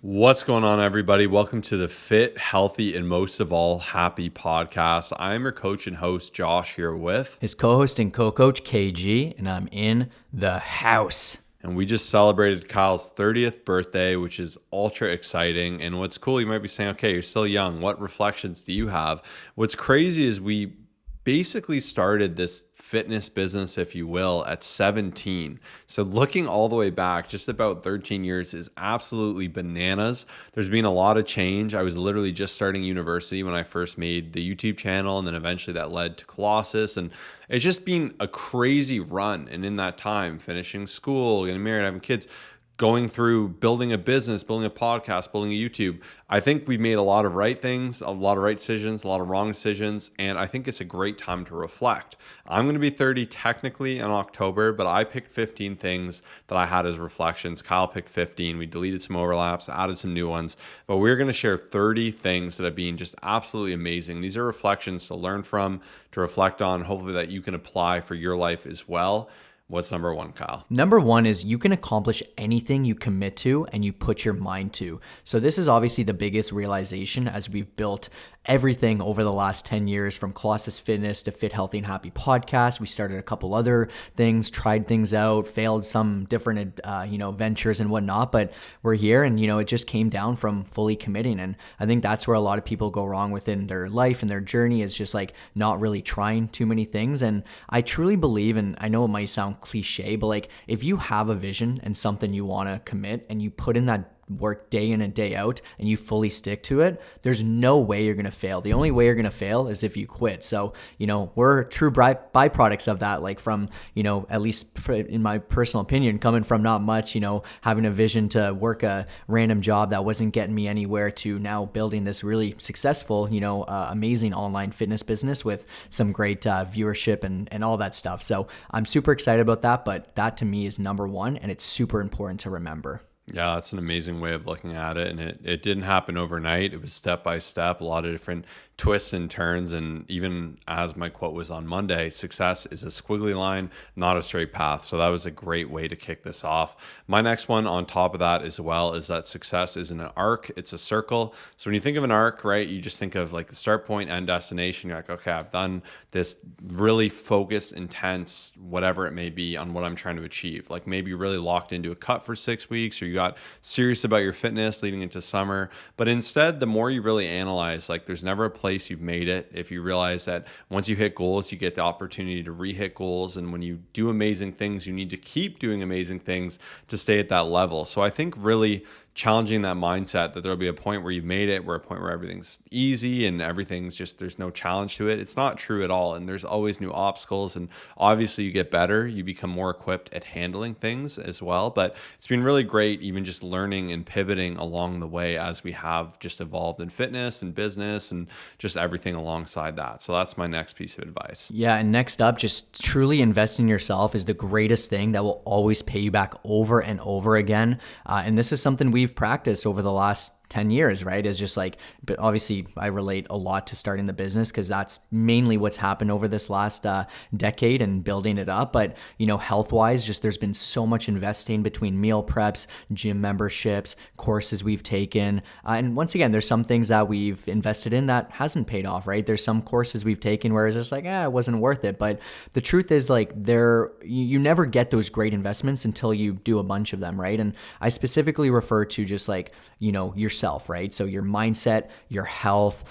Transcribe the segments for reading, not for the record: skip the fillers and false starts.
What's going on, everybody? Welcome to the Fit, Healthy, and most of all, Happy podcast. I'm your coach and host, Josh, here with his co-host and co-coach, KG, and I'm in the house. And we just celebrated Kyle's 30th birthday, which is ultra exciting. And what's cool, you might be saying, okay, you're still young. What reflections do you have? What's crazy is we basically started this fitness business, if you will, at 17. So looking all the way back, just about 13 years is absolutely bananas. There's been a lot of change. I was literally just starting university when I first made the YouTube channel, and then eventually that led to Colossus. And it's just been a crazy run. And in that time, finishing school, getting married, having kids, going through building a business, building a podcast, building a YouTube, I think we've made a lot of right things, a lot of right decisions, a lot of wrong decisions, and I think it's a great time to reflect. I'm going to be 30 technically in October, but I picked 15 things that I had as reflections. Kyle picked 15. We deleted some overlaps, added some new ones, but we're going to share 30 things that have been just absolutely amazing. These are reflections to learn from, to reflect on, hopefully that you can apply for your life as well. What's number one, Kyle? Number one is you can accomplish anything you commit to and you put your mind to. So this is obviously the biggest realization as we've built everything over the last 10 years, from Colossus Fitness to Fit, Healthy, and Happy podcast. We started a couple other things, tried things out, failed some different, ventures and whatnot, but we're here and, it just came down from fully committing. And I think that's where a lot of people go wrong within their life and their journey, is just like not really trying too many things. And I truly believe, and I know it might sound cliche, but like if you have a vision and something you want to commit and you put in that work day in and day out and you fully stick to it, there's no way you're going to fail. The only way you're going to fail is if you quit. So, we're true byproducts of that, like from, at least in my personal opinion, coming from not much, having a vision to work a random job that wasn't getting me anywhere, to now building this really successful, amazing online fitness business with some great viewership and all that stuff. So I'm super excited about that, but that to me is number one, and it's super important to remember. Yeah, that's an amazing way of looking at it. And it didn't happen overnight. It was step by step, a lot of different twists and turns. And even as my quote was on Monday, success is a squiggly line, not a straight path. So that was a great way to kick this off. My next one on top of that as well is that success isn't an arc, it's a circle. So when you think of an arc, right, you just think of like the start point and destination. You're like, okay, I've done this really focused, intense, whatever it may be, on what I'm trying to achieve. Like maybe you're really locked into a cut for 6 weeks, or you got serious about your fitness leading into summer. But instead, the more you really analyze, like there's never a place you've made it. If you realize that once you hit goals, you get the opportunity to re-hit goals. And when you do amazing things, you need to keep doing amazing things to stay at that level. So I think really challenging that mindset that there'll be a point where you've made it, where a point where everything's easy and everything's just, there's no challenge to it. It's not true at all. And there's always new obstacles. And obviously you get better, you become more equipped at handling things as well. But it's been really great, even just learning and pivoting along the way as we have just evolved in fitness and business and just everything alongside that. So that's my next piece of advice. Yeah. And next up, just truly invest in yourself is the greatest thing that will always pay you back over and over again. And this is something we've practiced over the last 10 years, right? Is just like, but obviously I relate a lot to starting the business because that's mainly what's happened over this last decade and building it up. But, health wise, just there's been so much investing between meal preps, gym memberships, courses we've taken. And once again, there's some things that we've invested in that hasn't paid off, right? There's some courses we've taken where it's just like, it wasn't worth it. But the truth is like you never get those great investments until you do a bunch of them, right? And I specifically refer to just like, yourself, right? So your mindset, your health,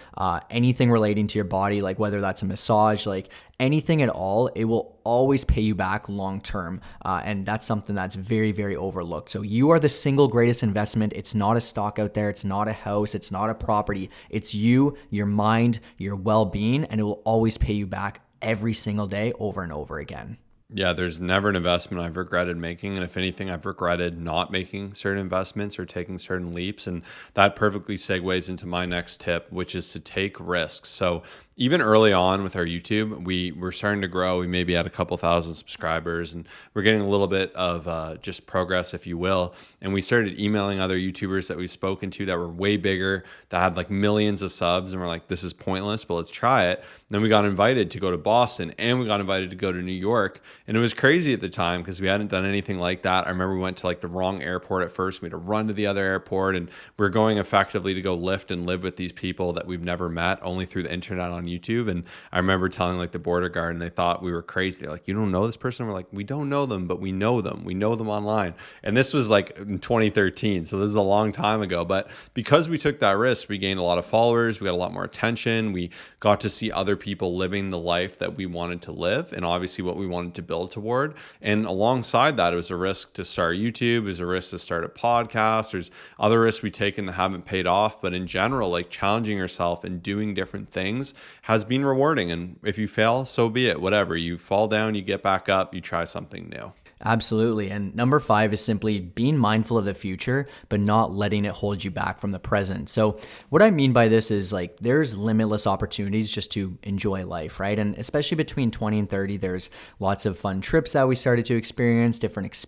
anything relating to your body, like whether that's a massage, like anything at all, it will always pay you back long term. And that's something that's very, very overlooked. So you are the single greatest investment. It's not a stock out there. It's not a house. It's not a property. It's you, your mind, your well-being, and it will always pay you back every single day over and over again. Yeah, there's never an investment I've regretted making. And if anything, I've regretted not making certain investments or taking certain leaps. And that perfectly segues into my next tip, which is to take risks. So even early on with our YouTube, we were starting to grow. We maybe had a couple thousand subscribers, and we're getting a little bit of just progress, if you will. And we started emailing other YouTubers that we've spoken to that were way bigger, that had like millions of subs, and we're like, this is pointless, but let's try it. Then we got invited to go to Boston, and we got invited to go to New York, and it was crazy at the time because we hadn't done anything like that. I remember we went to like the wrong airport at first. We had to run to the other airport, and we are going effectively to go lift and live with these people that we've never met, only through the internet on YouTube. And I remember telling like the border guard, and they thought we were crazy. They're like, you don't know this person? We're like, we don't know them, but we know them. We know them online. And this was like in 2013. So this is a long time ago. But because we took that risk, we gained a lot of followers. We got a lot more attention. We got to see other people living the life that we wanted to live, and obviously what we wanted to build toward. And alongside that, it was a risk to start YouTube. It was a risk to start a podcast. There's other risks we've taken that haven't paid off. But in general, like challenging yourself and doing different things has been rewarding. And if you fail, so be it. Whatever. You fall down, you get back up, you try something new. Absolutely. And number 5 is simply being mindful of the future, but not letting it hold you back from the present. So what I mean by this is like there's limitless opportunities just to enjoy life, right? And especially between 20 and 30, there's lots of fun trips that we started to experience, different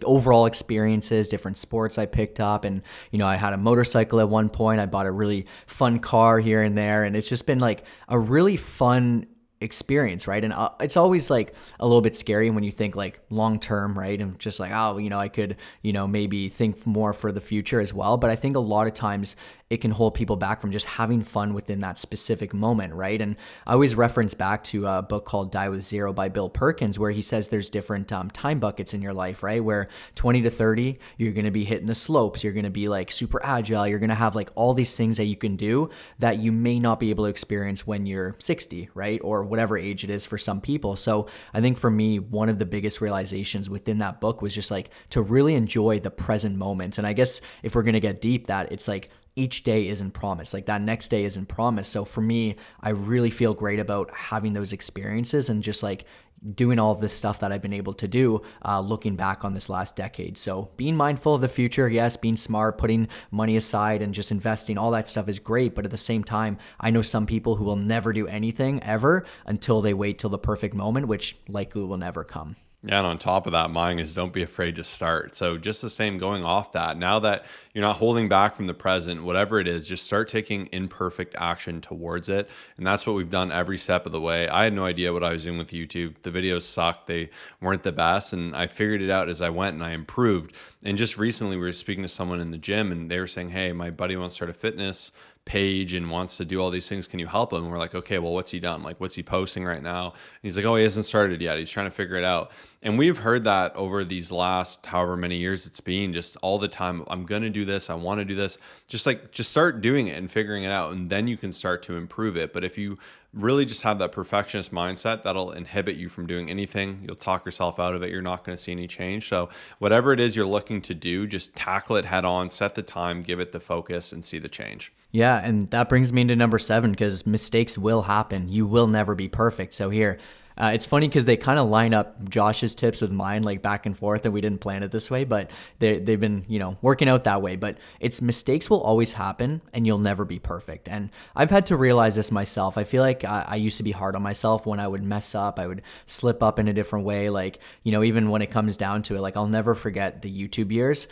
overall experiences, different sports I picked up. And, I had a motorcycle at one point. I bought a really fun car here and there. And it's just been like a really fun experience, right? And it's always like a little bit scary when you think like long term, right? And just like, oh, I could, maybe think more for the future as well. But I think a lot of times it can hold people back from just having fun within that specific moment, right? And I always reference back to a book called Die with Zero by Bill Perkins, where he says there's different time buckets in your life, right? Where 20 to 30, you're going to be hitting the slopes. You're going to be like super agile. You're going to have like all these things that you can do that you may not be able to experience when you're 60, right? Or whatever age it is for some people. So I think for me, one of the biggest realizations within that book was just like to really enjoy the present moment. And I guess if we're going to get deep, that it's like each day isn't promised. Like that next day isn't promised. So for me, I really feel great about having those experiences and just like doing all of this stuff that I've been able to do looking back on this last decade. So being mindful of the future, yes, being smart, putting money aside and just investing, all that stuff is great. But at the same time, I know some people who will never do anything ever until they wait till the perfect moment, which likely will never come. Yeah, and on top of that, mine is don't be afraid to start. So just the same, going off that, now that you're not holding back from the present, whatever it is, just start taking imperfect action towards it. And that's what we've done every step of the way. I had no idea what I was doing with YouTube. The videos sucked. They weren't the best. And I figured it out as I went and I improved. And just recently we were speaking to someone in the gym and they were saying, hey, my buddy wants to start a fitness page and wants to do all these things. Can you help him? And we're like, okay, well, what's he done? Like, what's he posting right now? And he's like, oh, he hasn't started yet. He's trying to figure it out. And we've heard that over these last however many years it's been, just all the time. I'm going to do this. I want to do this. Just start doing it and figuring it out. And then you can start to improve it. But if you really just have that perfectionist mindset, that'll inhibit you from doing anything. You'll talk yourself out of it. You're not going to see any change. So whatever it is you're looking to do, just tackle it head on, set the time, give it the focus, and see the change. Yeah, and that brings me into number 7 because mistakes will happen. You will never be perfect. So here, it's funny because they kind of line up Josh's tips with mine, like back and forth, and we didn't plan it this way, but they've been, working out that way. But it's mistakes will always happen and you'll never be perfect. And I've had to realize this myself. I feel like I used to be hard on myself when I would mess up. I would slip up in a different way. Like, even when it comes down to it, like I'll never forget the YouTube years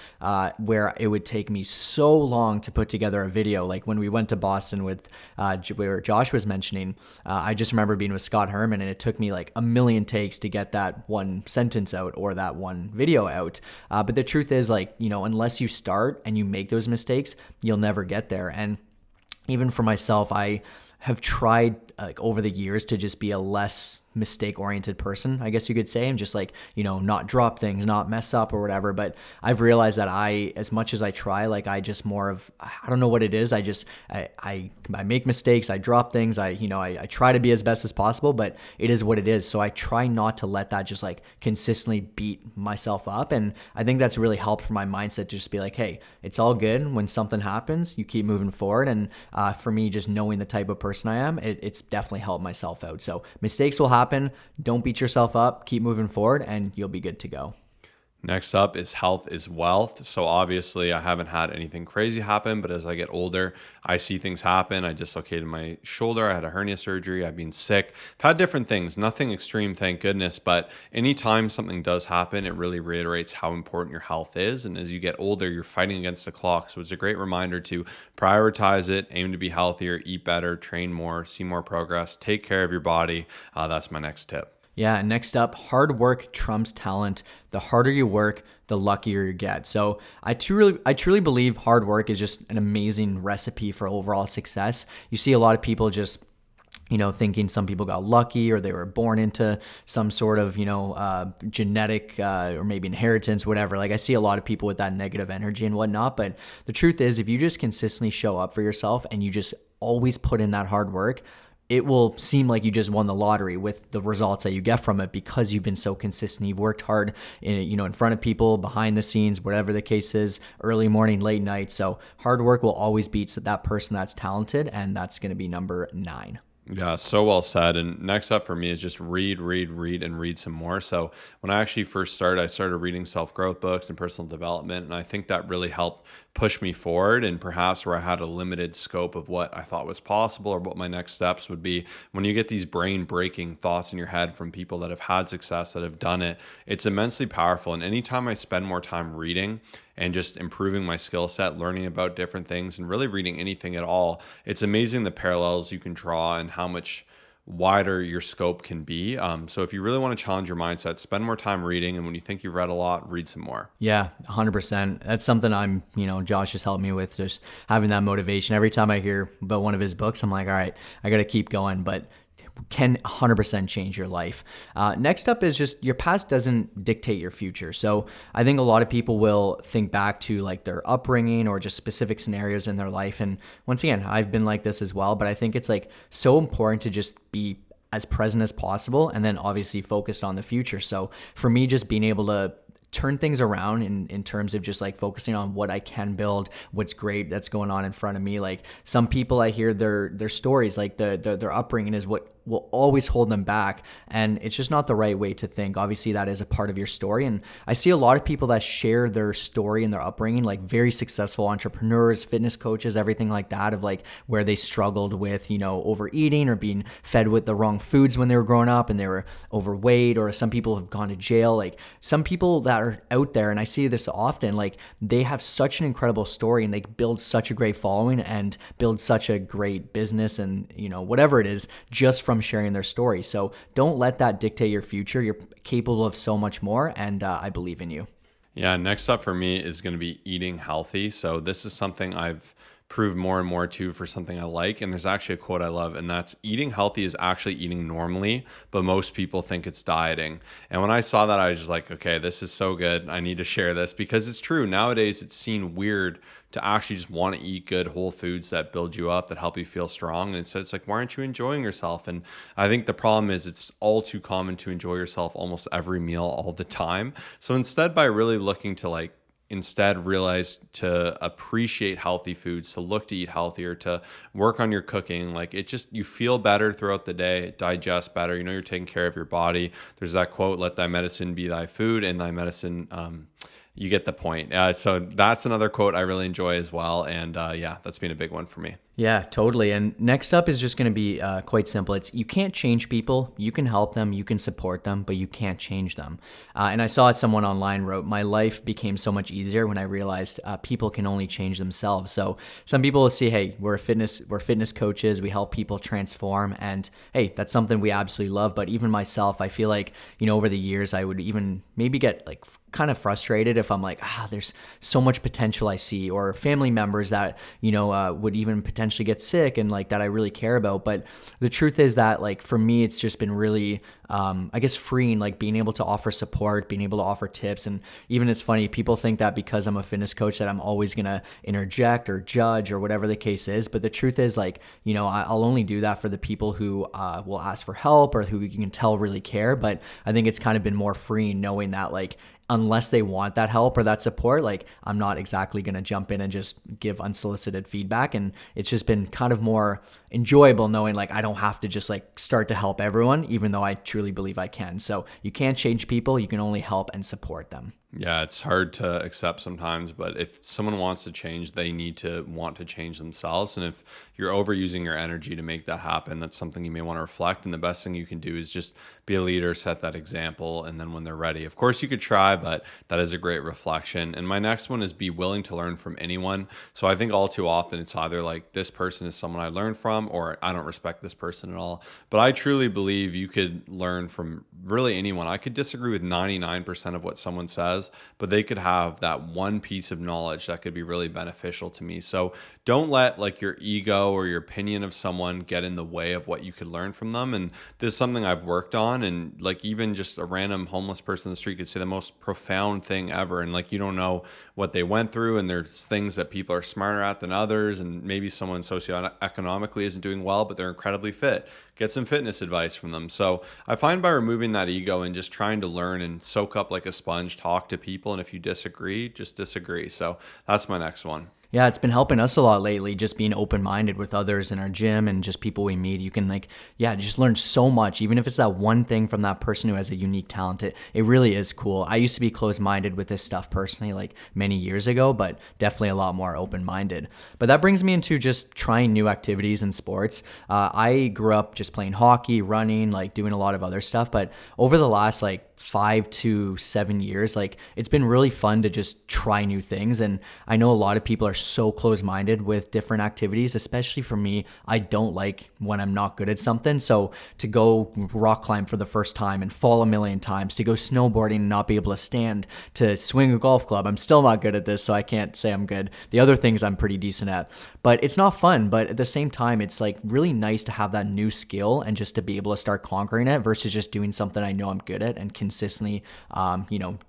where it would take me so long to put together a video. Like when we went to Boston with where Josh was mentioning, I just remember being with Scott Herman and it took me like a million takes to get that one sentence out or that one video out. But the truth is like, unless you start and you make those mistakes, you'll never get there. And even for myself, I have tried like over the years to just be a less mistake oriented person, I guess you could say, and just like, not drop things, not mess up or whatever. But I've realized that as much as I try, like I just more of, I don't know what it is. I make mistakes, I drop things. I try to be as best as possible, but it is what it is. So I try not to let that just like consistently beat myself up. And I think that's really helped for my mindset to just be like, hey, it's all good. When something happens, you keep moving forward. And for me, just knowing the type of person I am, it's definitely helped myself out. So mistakes will happen. Don't beat yourself up. Keep moving forward and you'll be good to go. Next up is health is wealth. So obviously, I haven't had anything crazy happen, but as I get older, I see things happen. I dislocated my shoulder. I had a hernia surgery. I've been sick. I've had different things, nothing extreme, thank goodness. But anytime something does happen, it really reiterates how important your health is. And as you get older, you're fighting against the clock. So it's a great reminder to prioritize it, aim to be healthier, eat better, train more, see more progress, take care of your body. That's my next tip. Yeah, and next up, hard work trumps talent. The harder you work, the luckier you get. So I truly believe hard work is just an amazing recipe for overall success. You see a lot of people just thinking some people got lucky or they were born into some sort of, genetic or maybe inheritance, whatever. Like I see a lot of people with that negative energy and whatnot. But the truth is, if you just consistently show up for yourself and you just always put in that hard work, it will seem like you just won the lottery with the results that you get from it because you've been so consistent. You've worked hard in front of people, behind the scenes, whatever the case is, early morning, late night. So hard work will always beat that person that's talented. And that's going to be number 9. Yeah, so well said. And next up for me is just read, and read some more. So when I actually first started, I started reading self-growth books and personal development. And I think that really helped push me forward, and perhaps where I had a limited scope of what I thought was possible or what my next steps would be. When you get these brain breaking thoughts in your head from people that have had success, that have done it, it's immensely powerful. And anytime I spend more time reading and just improving my skill set, learning about different things and really reading anything at all, it's amazing the parallels you can draw and how much wider your scope can be. So if you really want to challenge your mindset, spend more time reading. And when you think you've read a lot, read some more. Yeah, 100%. That's something Josh has helped me with, just having that motivation. Every time I hear about one of his books, I'm like, all right, I got to keep going. But can 100% change your life. Next up is just your past doesn't dictate your future. So I think a lot of people will think back to like their upbringing or just specific scenarios in their life. And once again, I've been like this as well, but I think it's like so important to just be as present as possible and then obviously focused on the future. So for me, just being able to turn things around in terms of just like focusing on what I can build, what's great that's going on in front of me. Like some people, I hear their stories, like their upbringing is what will always hold them back. And it's just not the right way to think. Obviously that is a part of your story. And I see a lot of people that share their story and their upbringing, like very successful entrepreneurs, fitness coaches, everything like that, of like where they struggled with, overeating or being fed with the wrong foods when they were growing up and they were overweight, or some people have gone to jail. Like some people that are out there, and I see this often, like they have such an incredible story and they build such a great following and build such a great business and, whatever it is, just from sharing their story. So don't let that dictate your future. You're capable of so much more, and I believe in you. Yeah, next up for me is going to be eating healthy. So this is something I've proved more and more to for something I like. And there's actually a quote I love, and that's eating healthy is actually eating normally, but most people think it's dieting. And when I saw that, I was just like, okay, this is so good. I need to share this because it's true. Nowadays, it's seen weird to actually just want to eat good whole foods that build you up, that help you feel strong. And instead it's like, why aren't you enjoying yourself? And I think the problem is it's all too common to enjoy yourself almost every meal all the time. So instead, by really looking to instead realize to appreciate healthy foods, to look to eat healthier, to work on your cooking, you feel better throughout the day, digest better, you're taking care of your body. There's that quote, let thy medicine be thy food and thy medicine, you get the point. So that's another quote I really enjoy as well. And that's been a big one for me. Yeah, totally. And next up is just going to be quite simple. It's you can't change people. You can help them, you can support them, but you can't change them. And I saw someone online wrote, my life became so much easier when I realized people can only change themselves. So some people will see, hey, we're fitness coaches. We help people transform. And hey, that's something we absolutely love. But even myself, I feel like, over the years, I would even maybe get kind of frustrated if I'm like, there's so much potential I see, or family members that, would even potentially get sick and that I really care about. But the truth is that for me, it's just been really, freeing, being able to offer support, being able to offer tips. And even it's funny, people think that because I'm a fitness coach that I'm always going to interject or judge or whatever the case is. But the truth is I'll only do that for the people who will ask for help or who you can tell really care. But I think it's kind of been more freeing knowing that unless they want that help or that support, I'm not exactly going to jump in and just give unsolicited feedback. And it's just been kind of more enjoyable knowing I don't have to just start to help everyone, even though I truly believe I can. So you can't change people. You can only help and support them. Yeah, it's hard to accept sometimes, but if someone wants to change, they need to want to change themselves. And if you're overusing your energy to make that happen, that's something you may want to reflect. And the best thing you can do is just be a leader, set that example, and then when they're ready, of course, you could try, but that is a great reflection. And my next one is be willing to learn from anyone. So I think all too often it's either like this person is someone I learned from, or I don't respect this person at all. But I truly believe you could learn from really anyone. I could disagree with 99% of what someone says, but they could have that one piece of knowledge that could be really beneficial to me. So don't let like your ego or your opinion of someone get in the way of what you could learn from them. And this is something I've worked on. And like even just a random homeless person in the street could say the most profound thing ever. And like you don't know what they went through. And there's things that people are smarter at than others. And maybe someone socioeconomically isn't doing well, but they're incredibly fit. Get some fitness advice from them. So I find by removing that ego and just trying to learn and soak up like a sponge, talk to people. And if you disagree, just disagree. So that's my next one. Yeah, it's been helping us a lot lately, just being open-minded with others in our gym and just people we meet. You can like, yeah, just learn so much, even if it's that one thing from that person who has a unique talent. It really is cool. I used to be closed-minded with this stuff personally, like many years ago, but definitely a lot more open-minded. But that brings me into just trying new activities in sports. I grew up just playing hockey, running, like doing a lot of other stuff. But over the last like 5 to 7 years, like it's been really fun to just try new things. And I know a lot of people are so close-minded with different activities, especially for me. I don't like when I'm not good at something. So to go rock climb for the first time and fall a million times, to go snowboarding and not be able to stand, to swing a golf club, I'm still not good at this, so I can't say I'm good. The other things I'm pretty decent at, but it's not fun. But at the same time, it's like really nice to have that new skill and just to be able to start conquering it versus just doing something I know I'm good at and consistently,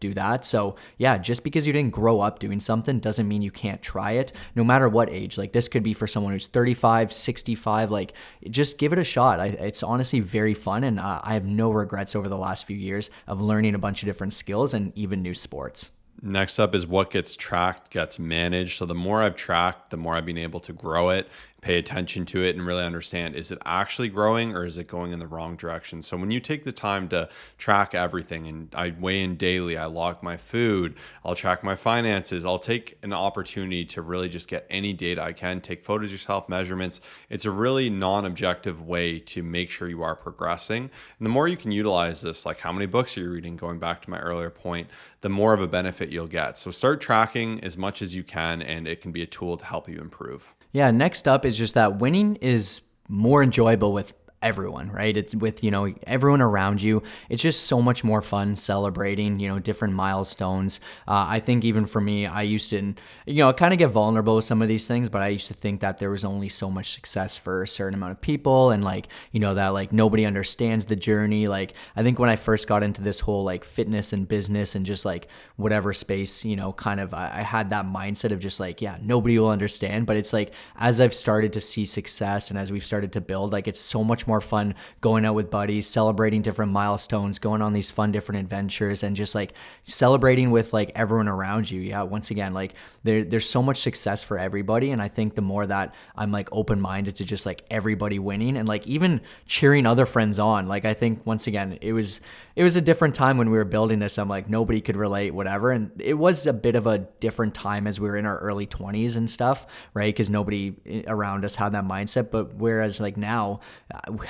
do that. So yeah, just because you didn't grow up doing something doesn't mean you can't try it, no matter what age. Like this could be for someone who's 35, 65, like just give it a shot. It's honestly very fun. And I have no regrets over the last few years of learning a bunch of different skills and even new sports. Next up is what gets tracked gets managed. So the more I've tracked, the more I've been able to grow it, pay attention to it, and really understand, is it actually growing or is it going in the wrong direction? So when you take the time to track everything, and I weigh in daily, I log my food, I'll track my finances, I'll take an opportunity to really just get any data I can, take photos yourself, measurements. It's a really non-objective way to make sure you are progressing. And the more you can utilize this, like how many books are you reading, going back to my earlier point, the more of a benefit you'll get. So start tracking as much as you can, and it can be a tool to help you improve. Yeah, next up is just that winning is more enjoyable with everyone, right? It's with, everyone around you. It's just so much more fun celebrating, different milestones. I think even for me, I used to, kind of get vulnerable with some of these things, but I used to think that there was only so much success for a certain amount of people. And that like nobody understands the journey. Like, I think when I first got into this whole like fitness and business and just like whatever space, I had that mindset of just like, yeah, nobody will understand. But it's like, as I've started to see success and as we've started to build, like it's so much more fun going out with buddies, celebrating different milestones, going on these fun different adventures, and just like celebrating with like everyone around you. Yeah, once again, like there's so much success for everybody, and I think the more that I'm like open-minded to just like everybody winning and like even cheering other friends on, like I think once again it was a different time when we were building this. I'm like nobody could relate, whatever, and it was a bit of a different time as we were in our early 20s and stuff, right? Because nobody around us had that mindset. But whereas like now,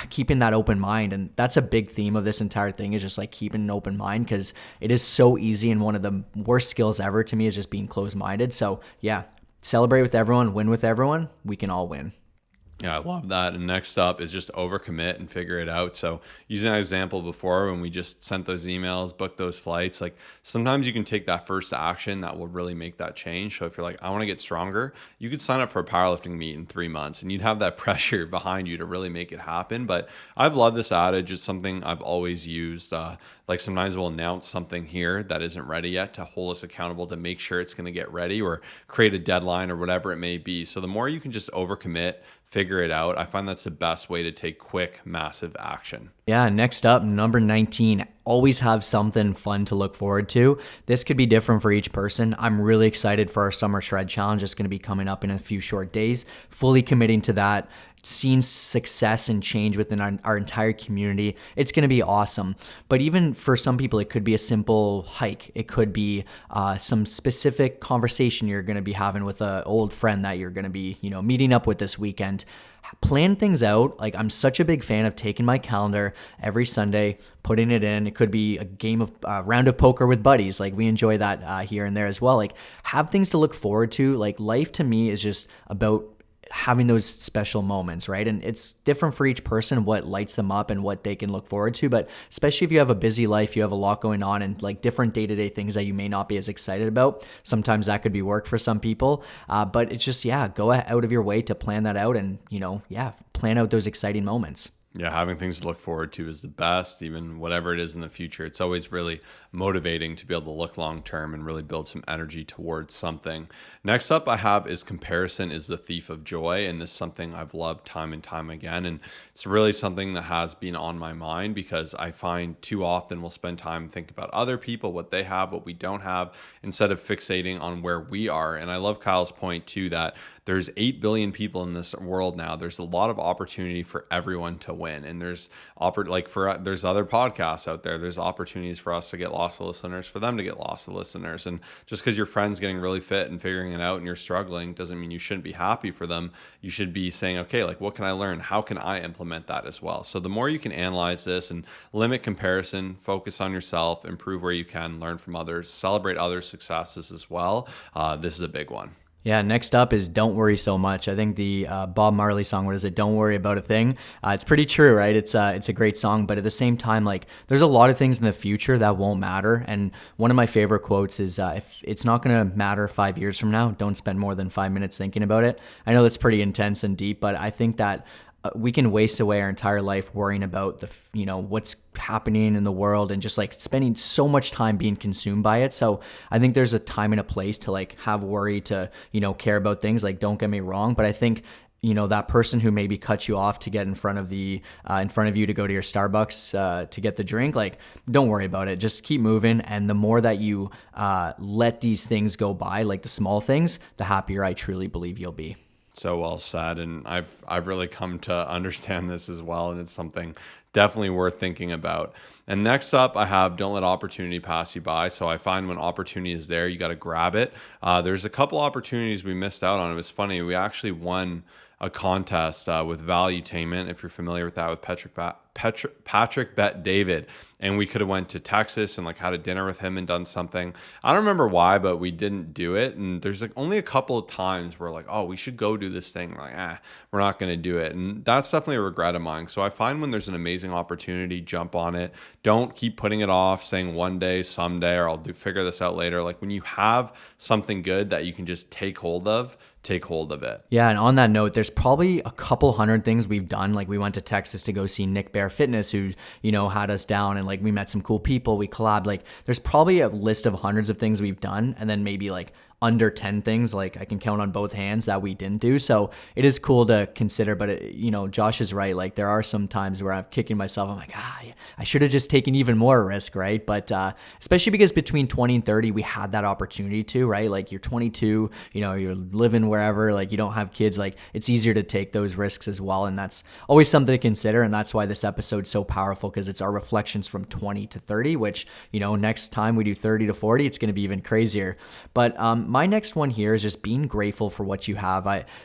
keeping that open mind, and that's a big theme of this entire thing, is just like keeping an open mind, because it is so easy, and one of the worst skills ever to me is just being closed-minded. So yeah, celebrate with everyone, win with everyone. We can all win. Yeah, I love that. And next up is just overcommit and figure it out. So using an example before, when we just sent those emails, booked those flights, like sometimes you can take that first action that will really make that change. So if you're like, I want to get stronger, you could sign up for a powerlifting meet in 3 months and you'd have that pressure behind you to really make it happen. But I've loved this adage. It's something I've always used. Like sometimes we'll announce something here that isn't ready yet to hold us accountable to make sure it's going to get ready, or create a deadline or whatever it may be. So the more you can just overcommit, figure it out, I find that's the best way to take quick, massive action. Yeah, next up, number 19, always have something fun to look forward to. This could be different for each person. I'm really excited for our summer shred challenge. It's going to be coming up in a few short days, fully committing to that, seen success and change within our entire community. It's going to be awesome. But even for some people, it could be a simple hike. It could be some specific conversation you're going to be having with an old friend that you're going to be, meeting up with this weekend. Plan things out. Like, I'm such a big fan of taking my calendar every Sunday, putting it in. It could be a game of round of poker with buddies. Like, we enjoy that here and there as well. Like, have things to look forward to. Like, life to me is just about having those special moments, right? And it's different for each person what lights them up and what they can look forward to. But especially if you have a busy life, you have a lot going on and like different day-to-day things that you may not be as excited about. Sometimes that could be work for some people. But it's just, go out of your way to plan that out and, plan out those exciting moments. Yeah, having things to look forward to is the best, even whatever it is in the future. It's always really motivating to be able to look long term and really build some energy towards something. Next up I have is comparison is the thief of joy. And this is something I've loved time and time again. And it's really something that has been on my mind because I find too often we'll spend time thinking about other people, what they have, what we don't have, instead of fixating on where we are. And I love Kyle's point too, that there's 8 billion people in this world now. There's a lot of opportunity for everyone to win. And there's there's other podcasts out there. There's opportunities for us to get lots of listeners, for them to get lots of listeners. And just because your friend's getting really fit and figuring it out and you're struggling doesn't mean you shouldn't be happy for them. You should be saying, okay, like, what can I learn? How can I implement that as well? So the more you can analyze this and limit comparison, focus on yourself, improve where you can, learn from others, celebrate others' successes as well. This is a big one. Yeah, next up is Don't Worry So Much. I think the Bob Marley song, what is it? Don't Worry About a Thing. It's pretty true, right? It's a great song, but at the same time, like, there's a lot of things in the future that won't matter. And one of my favorite quotes is, if it's not going to matter 5 years from now, don't spend more than 5 minutes thinking about it. I know that's pretty intense and deep, but I think that we can waste away our entire life worrying about what's happening in the world and just like spending so much time being consumed by it. So I think there's a time and a place to like have worry, to, care about things. Like, don't get me wrong, but I think, that person who maybe cut you off to get in front of you to go to your Starbucks to get the drink, like, don't worry about it. Just keep moving. And the more that you let these things go by, like the small things, the happier I truly believe you'll be. So well said. And I've really come to understand this as well. And it's something definitely worth thinking about. And next up, I have don't let opportunity pass you by. So I find when opportunity is there, you got to grab it. There's a couple opportunities we missed out on. It was funny. We actually won a contest with Valuetainment, if you're familiar with that, with Patrick Bet David, and we could have went to Texas and like had a dinner with him and done something. I don't remember why, but we didn't do it. And there's like only a couple of times where like, oh, we should go do this thing. We're like, we're not going to do it. And that's definitely a regret of mine. So I find when there's an amazing opportunity, jump on it. Don't keep putting it off, saying one day, someday, or I'll figure this out later. Like, when you have something good that you can just take hold of it. Yeah, and on that note, there's probably a couple hundred things we've done. Like, we went to Texas to go see Nick Bear Fitness, who, had us down, and like we met some cool people, we collabed. Like, there's probably a list of hundreds of things we've done, and then maybe like under 10 things, like I can count on both hands, that we didn't do. So it is cool to consider, but Josh is right. Like, there are some times where I'm kicking myself. I'm like, I should have just taken even more risk, right? But especially because between 20 and 30, we had that opportunity to, right? Like, you're 22, you're living wherever, like, you don't have kids, like, it's easier to take those risks as well. And that's always something to consider. And that's why this episode's so powerful, because it's our reflections from 20 to 30, which, next time we do 30 to 40, it's going to be even crazier. But my next one here is just being grateful for what you have.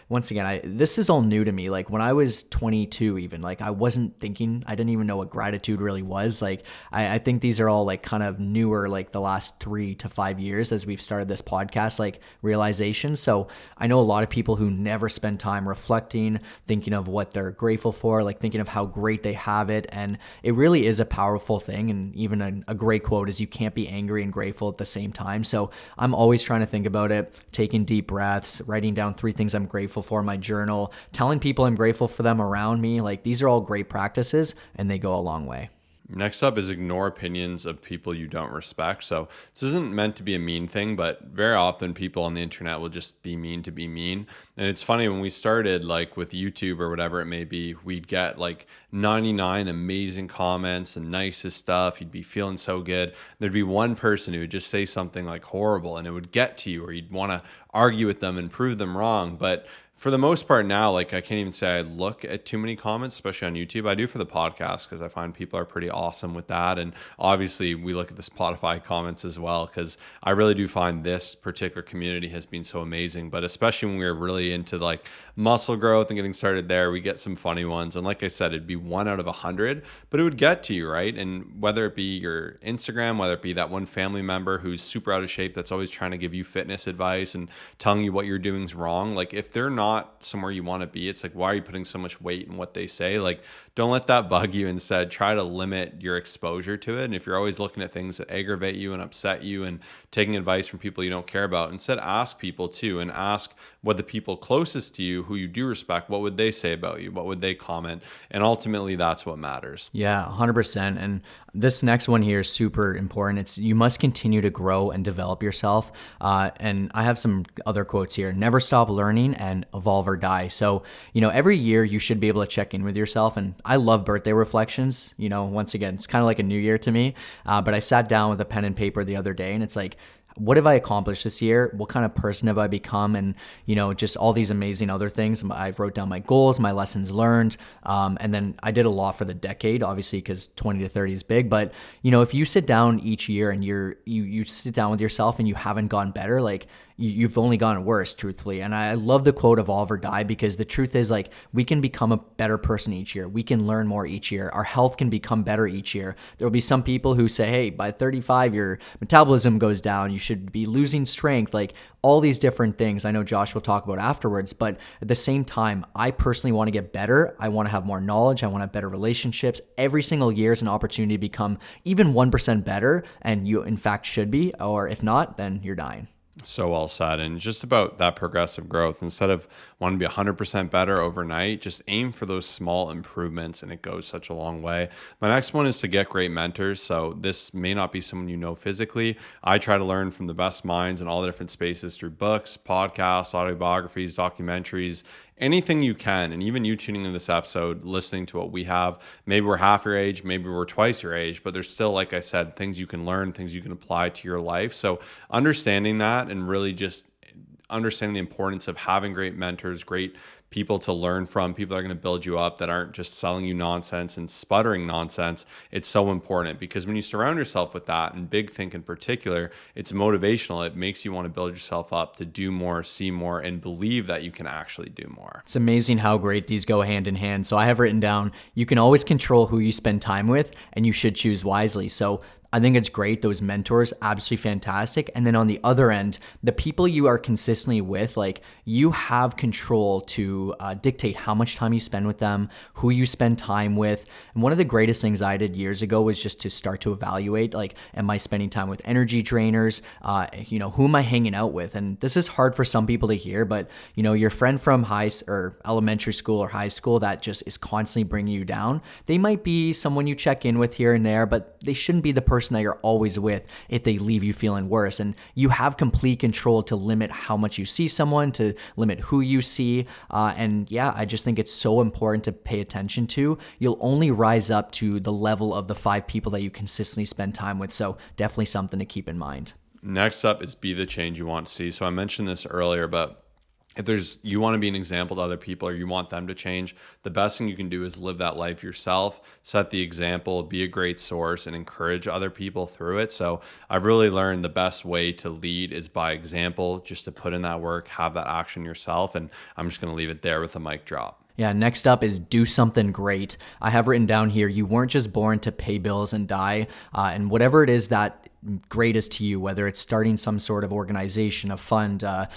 This is all new to me. Like, when I was 22, even, like, I wasn't thinking, I didn't even know what gratitude really was. Like, I think these are all like kind of newer, like the last 3 to 5 years as we've started this podcast, like realizations. So I know a lot of people who never spend time reflecting, thinking of what they're grateful for, like thinking of how great they have it. And it really is a powerful thing. And even a great quote is, you can't be angry and grateful at the same time. So I'm always trying to think about it, taking deep breaths, writing down 3 things I'm grateful for in my journal, telling people I'm grateful for them around me. Like, these are all great practices and they go a long way. Next up is ignore opinions of people you don't respect. So this isn't meant to be a mean thing, but very often people on the internet will just be mean to be mean. And it's funny, when we started like with YouTube or whatever it may be, we'd get like 99 amazing comments and nicest stuff. You'd be feeling so good. There'd be one person who would just say something like horrible and it would get to you, or you'd want to argue with them and prove them wrong. But for the most part now, like I can't even say I look at too many comments, especially on YouTube. I do for the podcast because I find people are pretty awesome with that. And obviously we look at the Spotify comments as well, because I really do find this particular community has been so amazing. But especially when we were really into like muscle growth and getting started there, we get some funny ones. And like I said, it'd be 1 out of 100, but it would get to you, right? And whether it be your Instagram, whether it be that one family member who's super out of shape that's always trying to give you fitness advice and telling you what you're doing is wrong, like if they're not somewhere you want to be, it's like, why are you putting so much weight in what they say? Like, don't let that bug you. Instead, try to limit your exposure to it. And if you're always looking at things that aggravate you and upset you and taking advice from people you don't care about, instead ask people too, and ask what the people closest to you who you do respect, what would they say about you? What would they comment? And ultimately that's what matters. Yeah, 100%. And this next one here is super important. It's you must continue to grow and develop yourself. And I have some other quotes here. Never stop learning and evolve or die. So, every year you should be able to check in with yourself. And I love birthday reflections. Once again, it's kind of like a new year to me. But I sat down with a pen and paper the other day, and it's like, what have I accomplished this year? What kind of person have I become? And, just all these amazing other things. I wrote down my goals, my lessons learned. And then I did a lot for the decade, obviously, because 20 to 30 is big. But, if you sit down each year and you sit down with yourself and you haven't gotten better, like, you've only gotten worse, truthfully. And I love the quote evolve or die, because the truth is, like, we can become a better person each year. We can learn more each year. Our health can become better each year. There will be some people who say, hey, by 35, your metabolism goes down. You should be losing strength, like all these different things. I know Josh will talk about afterwards, but at the same time, I personally want to get better. I want to have more knowledge. I want to have better relationships. Every single year is an opportunity to become even 1% better. And you, in fact, should be, or if not, then you're dying. So well said. And just about that progressive growth, instead of wanting to be 100% better overnight, just aim for those small improvements, and it goes such a long way. My next one is to get great mentors. So this may not be someone you know physically. I try to learn from the best minds in all the different spaces through books, podcasts, autobiographies, documentaries, anything you can. And even you tuning in this episode, listening to what we have, maybe we're half your age, maybe we're twice your age, but there's still, like I said, things you can learn, things you can apply to your life. So understanding that, and really just understanding the importance of having great mentors, great people to learn from, people that are going to build you up, that aren't just selling you nonsense and sputtering nonsense. It's so important, because when you surround yourself with that, and Big Think in particular, it's motivational. It makes you want to build yourself up to do more, see more, and believe that you can actually do more. It's amazing how great these go hand in hand. So I have written down, you can always control who you spend time with, and you should choose wisely. So I think it's great. Those mentors, absolutely fantastic. And then on the other end, the people you are consistently with, like, you have control to dictate how much time you spend with them, who you spend time with. And one of the greatest things I did years ago was just to start to evaluate, like, am I spending time with energy drainers? Who am I hanging out with? And this is hard for some people to hear, but your friend from elementary school or high school that just is constantly bringing you down, they might be someone you check in with here and there, but they shouldn't be the person that you're always with if they leave you feeling worse. And you have complete control to limit how much you see someone, to limit who you see. I just think it's so important to pay attention to. You'll only rise up to the level of the 5 people that you consistently spend time with. So definitely something to keep in mind. Next up is be the change you want to see. So I mentioned this earlier, but if you want to be an example to other people, or you want them to change, the best thing you can do is live that life yourself, set the example, be a great source, and encourage other people through it. So I've really learned the best way to lead is by example, just to put in that work, have that action yourself. And I'm just going to leave it there with a mic drop. Yeah, next up is do something great. I have written down here, you weren't just born to pay bills and die. And whatever it is that greatest to you, whether it's starting some sort of organization, a fund, a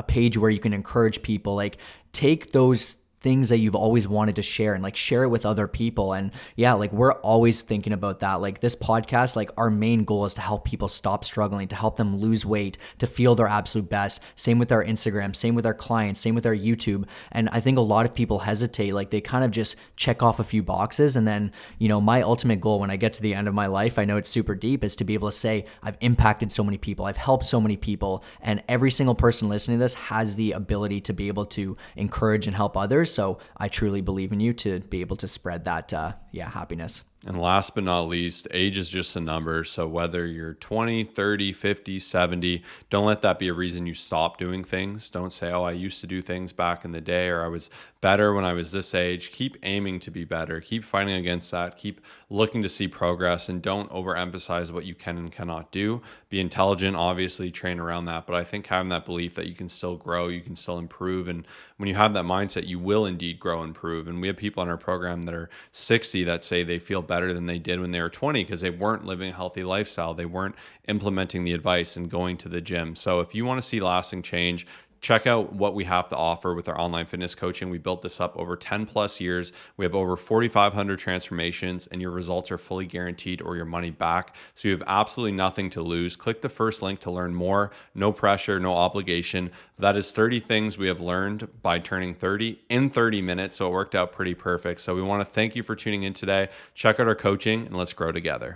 page where you can encourage people, like, take those things that you've always wanted to share and like share it with other people. And yeah, like we're always thinking about that. Like this podcast, like our main goal is to help people stop struggling, to help them lose weight, to feel their absolute best. Same with our Instagram, same with our clients, same with our YouTube. And I think a lot of people hesitate, like they kind of just check off a few boxes. And then, you know, my ultimate goal when I get to the end of my life, I know it's super deep, is to be able to say, I've impacted so many people, I've helped so many people, and every single person listening to this has the ability to be able to encourage and help others. So I truly believe in you to be able to spread that, happiness. And last but not least, age is just a number. So whether you're 20, 30, 50, 70, don't let that be a reason you stop doing things. Don't say, oh, I used to do things back in the day, or I was better when I was this age. Keep aiming to be better. Keep fighting against that. Keep looking to see progress, and don't overemphasize what you can and cannot do. Be intelligent, obviously, train around that. But I think having that belief that you can still grow, you can still improve. And when you have that mindset, you will indeed grow and improve. And we have people in our program that are 60 that say they feel better than they did when they were 20 because they weren't living a healthy lifestyle. They weren't implementing the advice and going to the gym. So if you want to see lasting change, check out what we have to offer with our online fitness coaching. We built this up over 10 plus years. We have over 4,500 transformations, and your results are fully guaranteed or your money back. So you have absolutely nothing to lose. Click the first link to learn more. No pressure, no obligation. That is 30 things we have learned by turning 30 in 30 minutes. So it worked out pretty perfect. So we want to thank you for tuning in today. Check out our coaching and let's grow together.